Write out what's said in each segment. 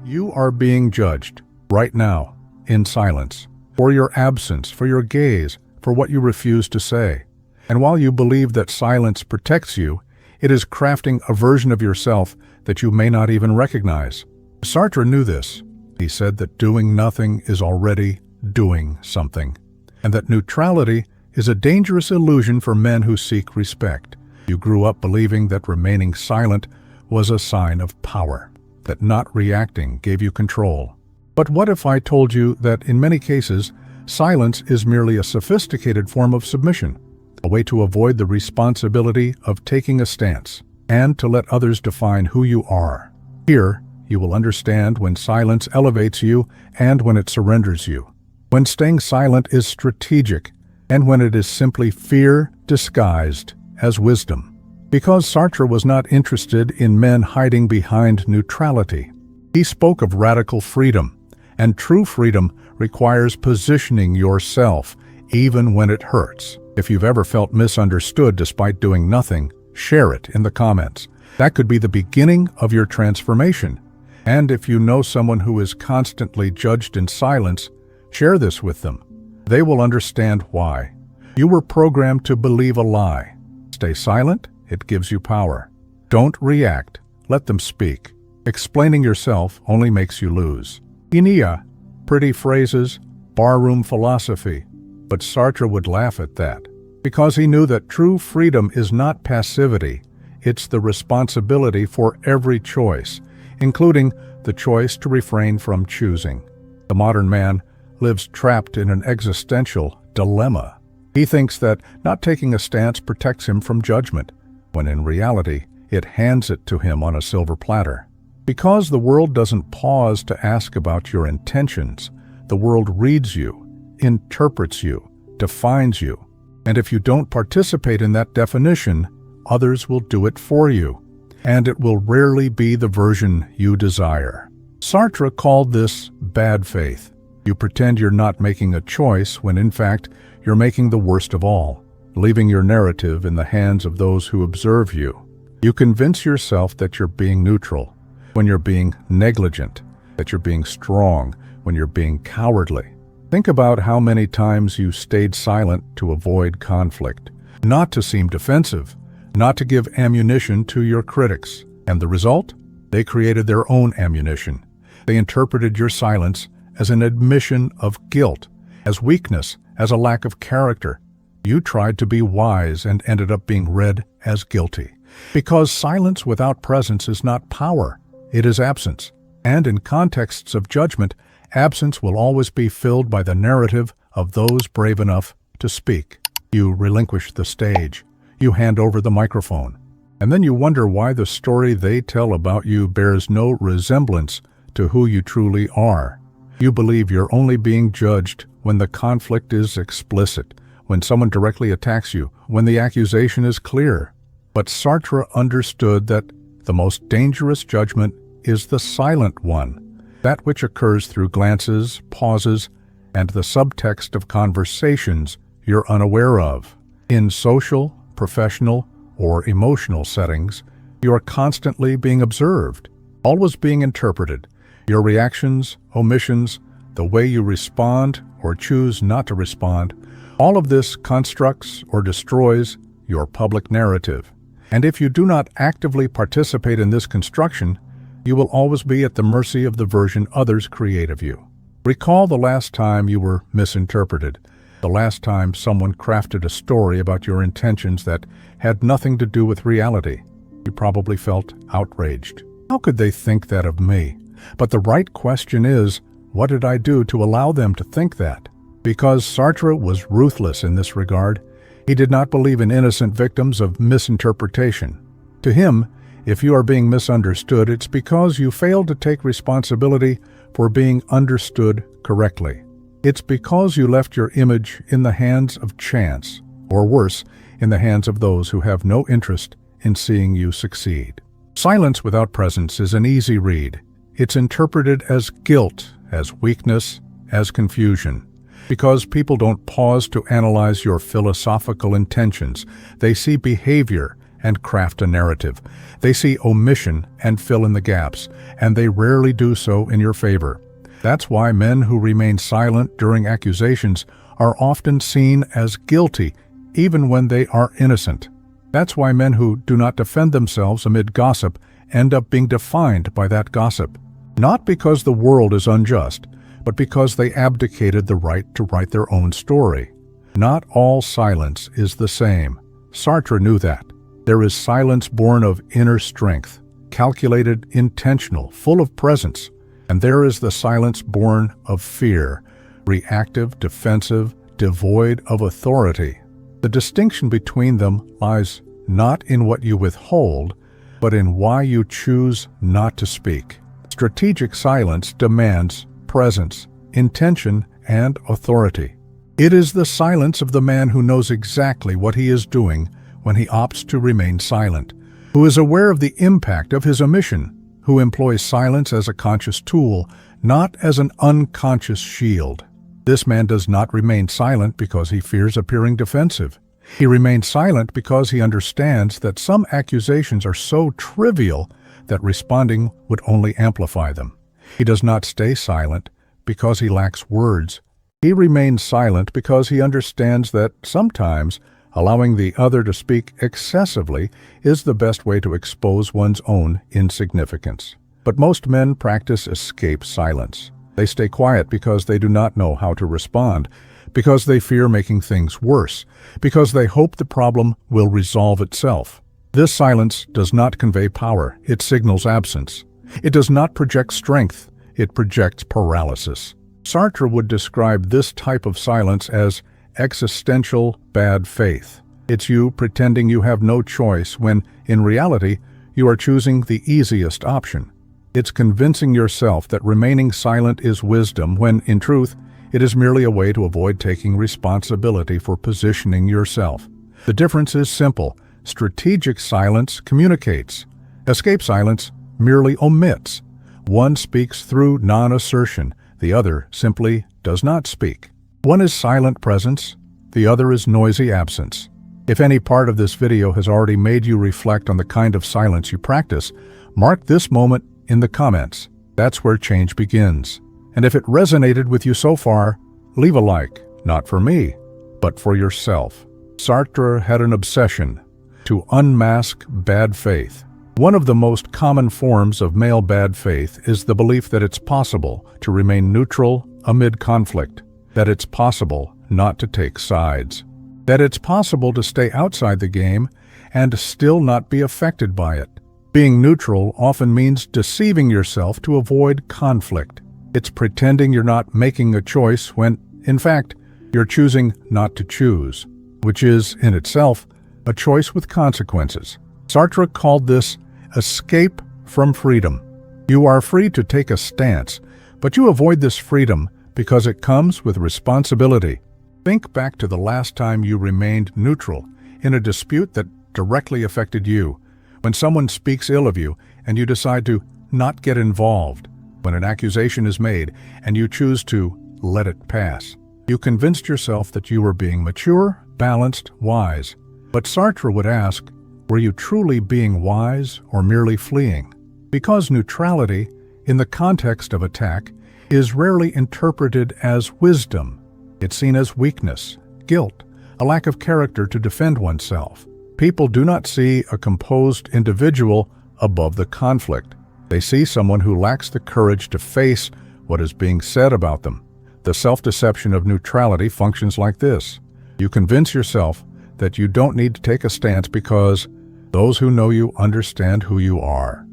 You are being judged, right now, in silence, for your absence, for your gaze, for what you refuse to say. And while you believe that silence protects you, it is crafting a version of yourself that you may not even recognize. Sartre knew this. He said that doing nothing is already doing something, and that neutrality is a dangerous illusion for men who seek respect. You grew up believing that remaining silent was a sign of power, that not reacting gave you control. But what if I told you that in many cases, silence is merely a sophisticated form of submission, a way to avoid the responsibility of taking a stance, and to let others define who you are? Here, you will understand when silence elevates you and when it surrenders you, when staying silent is strategic and when it is simply fear disguised as wisdom. Because Sartre was not interested in men hiding behind neutrality. He spoke of radical freedom, and true freedom requires positioning yourself even when it hurts. If you've ever felt misunderstood despite doing nothing, share it in the comments. That could be the beginning of your transformation. And if you know someone who is constantly judged in silence, share this with them. They will understand why. You were programmed to believe a lie. Stay silent, it gives you power. Don't react, let them speak. Explaining yourself only makes you lose. Inia, pretty phrases, barroom philosophy. But Sartre would laugh at that, because he knew that true freedom is not passivity, it's the responsibility for every choice, including the choice to refrain from choosing. The modern man lives trapped in an existential dilemma. He thinks that not taking a stance protects him from judgment, when in reality, it hands it to him on a silver platter. Because the world doesn't pause to ask about your intentions, the world reads you, interprets you, defines you. And if you don't participate in that definition, others will do it for you. And it will rarely be the version you desire. Sartre called this bad faith. You pretend you're not making a choice when in fact you're making the worst of all, leaving your narrative in the hands of those who observe you. You convince yourself that you're being neutral when you're being negligent, that you're being strong when you're being cowardly. Think about how many times you stayed silent to avoid conflict, not to seem defensive, not to give ammunition to your critics. And the result? They created their own ammunition. They interpreted your silence as an admission of guilt, as weakness, as a lack of character. You tried to be wise and ended up being read as guilty. Because silence without presence is not power, it is absence. And in contexts of judgment, absence will always be filled by the narrative of those brave enough to speak. You relinquish the stage. You hand over the microphone. And then you wonder why the story they tell about you bears no resemblance to who you truly are. You believe you're only being judged when the conflict is explicit, when someone directly attacks you, when the accusation is clear. But Sartre understood that the most dangerous judgment is the silent one, that which occurs through glances, pauses, and the subtext of conversations you're unaware of. In social, professional, or emotional settings, you are constantly being observed, always being interpreted. Your reactions, omissions, the way you respond or choose not to respond, all of this constructs or destroys your public narrative. And if you do not actively participate in this construction, you will always be at the mercy of the version others create of you. Recall the last time you were misinterpreted, the last time someone crafted a story about your intentions that had nothing to do with reality. You probably felt outraged. How could they think that of me? But the right question is, what did I do to allow them to think that? Because Sartre was ruthless in this regard, he did not believe in innocent victims of misinterpretation. To him, if you are being misunderstood, it's because you failed to take responsibility for being understood correctly. It's because you left your image in the hands of chance, or worse, in the hands of those who have no interest in seeing you succeed. Silence without presence is an easy read. It's interpreted as guilt, as weakness, as confusion. Because people don't pause to analyze your philosophical intentions, they see behavior and craft a narrative. They see omission and fill in the gaps, and they rarely do so in your favor. That's why men who remain silent during accusations are often seen as guilty, even when they are innocent. That's why men who do not defend themselves amid gossip end up being defined by that gossip. Not because the world is unjust, but because they abdicated the right to write their own story. Not all silence is the same. Sartre knew that. There is silence born of inner strength, calculated, intentional, full of presence. And there is the silence born of fear, reactive, defensive, devoid of authority. The distinction between them lies not in what you withhold, but in why you choose not to speak. Strategic silence demands presence, intention, and authority. It is the silence of the man who knows exactly what he is doing when he opts to remain silent, who is aware of the impact of his omission, who employs silence as a conscious tool, not as an unconscious shield. This man does not remain silent because he fears appearing defensive. He remains silent because he understands that some accusations are so trivial that responding would only amplify them. He does not stay silent because he lacks words. He remains silent because he understands that sometimes allowing the other to speak excessively is the best way to expose one's own insignificance. But most men practice escape silence. They stay quiet because they do not know how to respond, because they fear making things worse, because they hope the problem will resolve itself. This silence does not convey power, it signals absence. It does not project strength, it projects paralysis. Sartre would describe this type of silence as existential bad faith. It's you pretending you have no choice when, in reality, you are choosing the easiest option. It's convincing yourself that remaining silent is wisdom when, in truth, it is merely a way to avoid taking responsibility for positioning yourself. The difference is simple. Strategic silence communicates. Escape silence merely omits. One speaks through non-assertion. The other simply does not speak. One is silent presence. The other is noisy absence. If any part of this video has already made you reflect on the kind of silence you practice, mark this moment in the comments. That's where change begins. And if it resonated with you so far, leave a like, not for me, but for yourself. Sartre had an obsession to unmask bad faith. One of the most common forms of male bad faith is the belief that it's possible to remain neutral amid conflict, that it's possible not to take sides, that it's possible to stay outside the game and still not be affected by it. Being neutral often means deceiving yourself to avoid conflict. It's pretending you're not making a choice when, in fact, you're choosing not to choose, which is, in itself, a choice with consequences. Sartre called this escape from freedom. You are free to take a stance, but you avoid this freedom because it comes with responsibility. Think back to the last time you remained neutral in a dispute that directly affected you, when someone speaks ill of you and you decide to not get involved, when an accusation is made and you choose to let it pass. You convinced yourself that you were being mature, balanced, wise. But Sartre would ask, were you truly being wise or merely fleeing? Because neutrality, in the context of attack, is rarely interpreted as wisdom. It's seen as weakness, guilt, a lack of character to defend oneself. People do not see a composed individual above the conflict. They see someone who lacks the courage to face what is being said about them. The self-deception of neutrality functions like this. You convince yourself that you don't need to take a stance because those who know you understand who you are.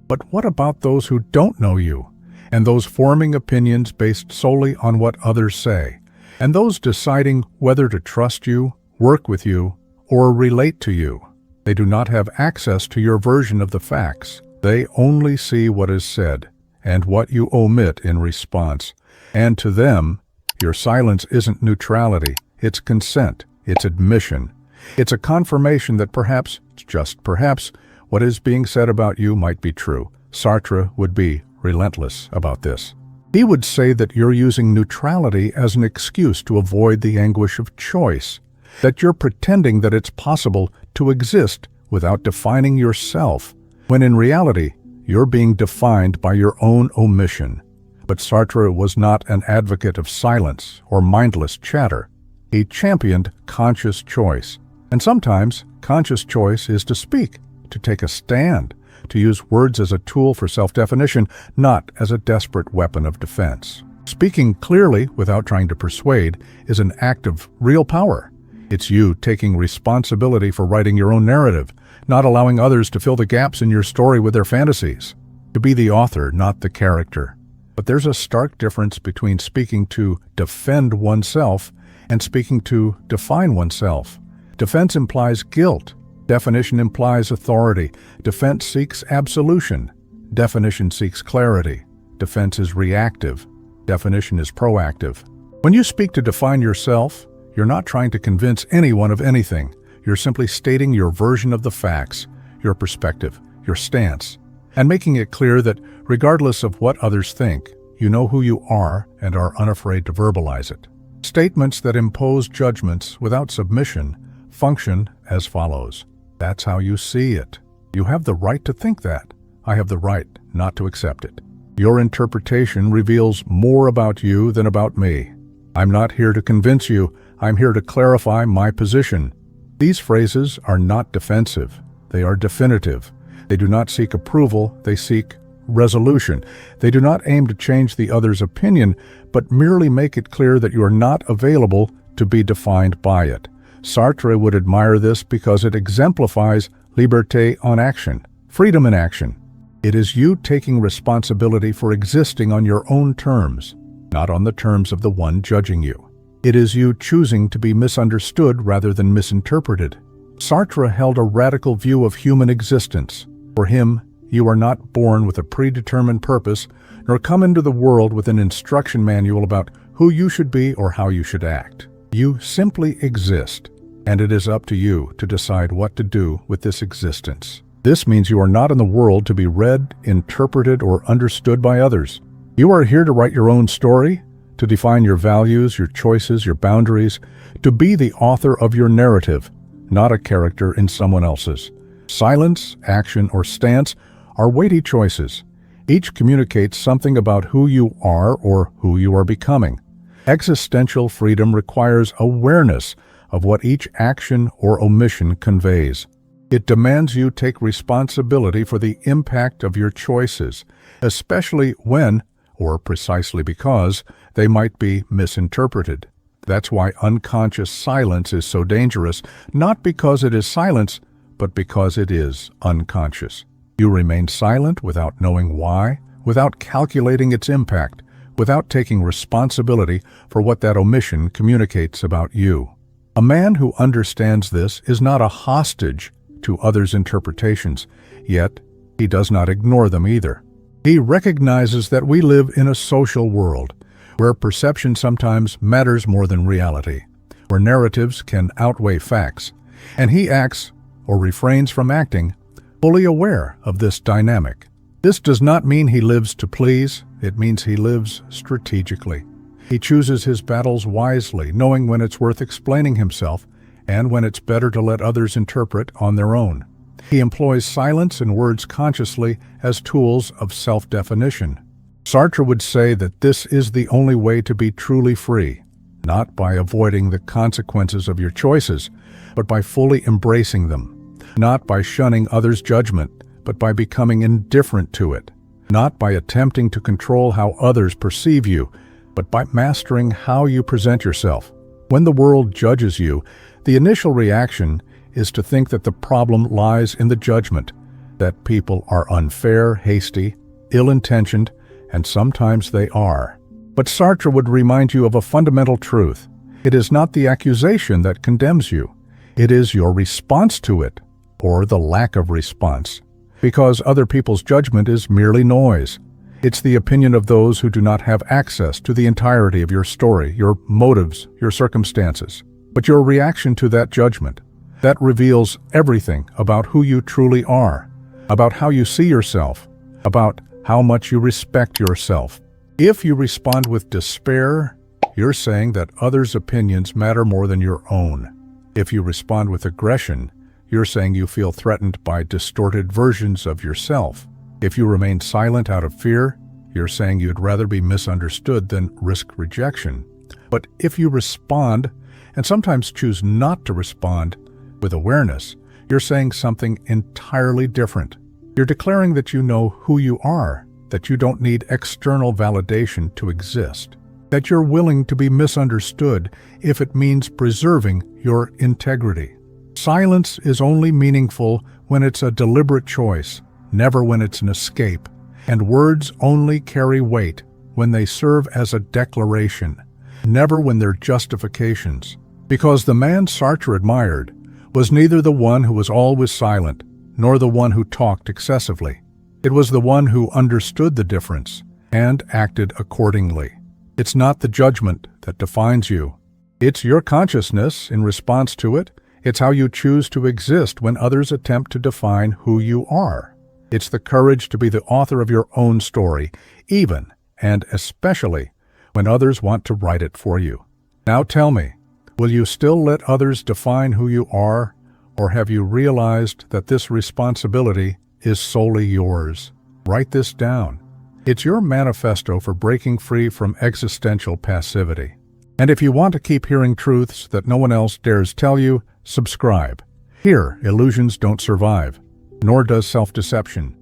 But what about those who don't know you, and those forming opinions based solely on what others say, and those deciding whether to trust you, work with you, or relate to you? They do not have access to your version of the facts. They only see what is said and what you omit in response. And to them, your silence isn't neutrality, it's consent, it's admission. It's a confirmation that perhaps, just perhaps, what is being said about you might be true. Sartre would be relentless about this. He would say that you're using neutrality as an excuse to avoid the anguish of choice, that you're pretending that it's possible to exist without defining yourself, when in reality, you're being defined by your own omission. But Sartre was not an advocate of silence or mindless chatter. He championed conscious choice. And sometimes, conscious choice is to speak, to take a stand, to use words as a tool for self-definition, not as a desperate weapon of defense. Speaking clearly without trying to persuade is an act of real power. It's you taking responsibility for writing your own narrative, not allowing others to fill the gaps in your story with their fantasies. To be the author, not the character. But there's a stark difference between speaking to defend oneself and speaking to define oneself. Defense implies guilt. Definition implies authority. Defense seeks absolution. Definition seeks clarity. Defense is reactive. Definition is proactive. When you speak to define yourself, you're not trying to convince anyone of anything. You're simply stating your version of the facts, your perspective, your stance, and making it clear that regardless of what others think, you know who you are and are unafraid to verbalize it. Statements that impose judgments without submission function as follows. That's how you see it. You have the right to think that. I have the right not to accept it. Your interpretation reveals more about you than about me. I'm not here to convince you. I'm here to clarify my position. These phrases are not defensive. They are definitive. They do not seek approval. They seek resolution. They do not aim to change the other's opinion, but merely make it clear that you are not available to be defined by it. Sartre would admire this because it exemplifies liberté en action, freedom in action. It is you taking responsibility for existing on your own terms, not on the terms of the one judging you. It is you choosing to be misunderstood rather than misinterpreted. Sartre held a radical view of human existence. For him, you are not born with a predetermined purpose, nor come into the world with an instruction manual about who you should be or how you should act. You simply exist, and it is up to you to decide what to do with this existence. This means you are not in the world to be read, interpreted, or understood by others. You are here to write your own story, to define your values, your choices, your boundaries, to be the author of your narrative, not a character in someone else's. Silence, action, or stance are weighty choices. Each communicates something about who you are or who you are becoming. Existential freedom requires awareness of what each action or omission conveys. It demands you take responsibility for the impact of your choices, especially when, or precisely because, they might be misinterpreted. That's why unconscious silence is so dangerous, not because it is silence, but because it is unconscious. You remain silent without knowing why, without calculating its impact, without taking responsibility for what that omission communicates about you. A man who understands this is not a hostage to others' interpretations, yet he does not ignore them either. He recognizes that we live in a social world, where perception sometimes matters more than reality, where narratives can outweigh facts, and he acts, or refrains from acting, fully aware of this dynamic. This does not mean he lives to please, it means he lives strategically. He chooses his battles wisely, knowing when it's worth explaining himself and when it's better to let others interpret on their own. He employs silence and words consciously as tools of self-definition. Sartre would say that this is the only way to be truly free, not by avoiding the consequences of your choices, but by fully embracing them, not by shunning others' judgment, but by becoming indifferent to it, not by attempting to control how others perceive you, but by mastering how you present yourself. When the world judges you, the initial reaction is to think that the problem lies in the judgment, that people are unfair, hasty, ill-intentioned, and sometimes they are. But Sartre would remind you of a fundamental truth. It is not the accusation that condemns you. It is your response to it, or the lack of response, because other people's judgment is merely noise. It's the opinion of those who do not have access to the entirety of your story, your motives, your circumstances. But your reaction to that judgment, that reveals everything about who you truly are, about how you see yourself, about how much you respect yourself. If you respond with despair, you're saying that others' opinions matter more than your own. If you respond with aggression, you're saying you feel threatened by distorted versions of yourself. If you remain silent out of fear, you're saying you'd rather be misunderstood than risk rejection. But if you respond, and sometimes choose not to respond, with awareness, you're saying something entirely different. You're declaring that you know who you are, that you don't need external validation to exist, that you're willing to be misunderstood if it means preserving your integrity. Silence is only meaningful when it's a deliberate choice, never when it's an escape, and words only carry weight when they serve as a declaration, never when they're justifications. Because the man Sartre admired was neither the one who was always silent, nor the one who talked excessively. It was the one who understood the difference and acted accordingly. It's not the judgment that defines you. It's your consciousness in response to it. It's how you choose to exist when others attempt to define who you are. It's the courage to be the author of your own story, even and especially when others want to write it for you. Now tell me, will you still let others define who you are, or have you realized that this responsibility is solely yours? Write this down. It's your manifesto for breaking free from existential passivity. And if you want to keep hearing truths that no one else dares tell you, subscribe. Here, illusions don't survive, nor does self-deception.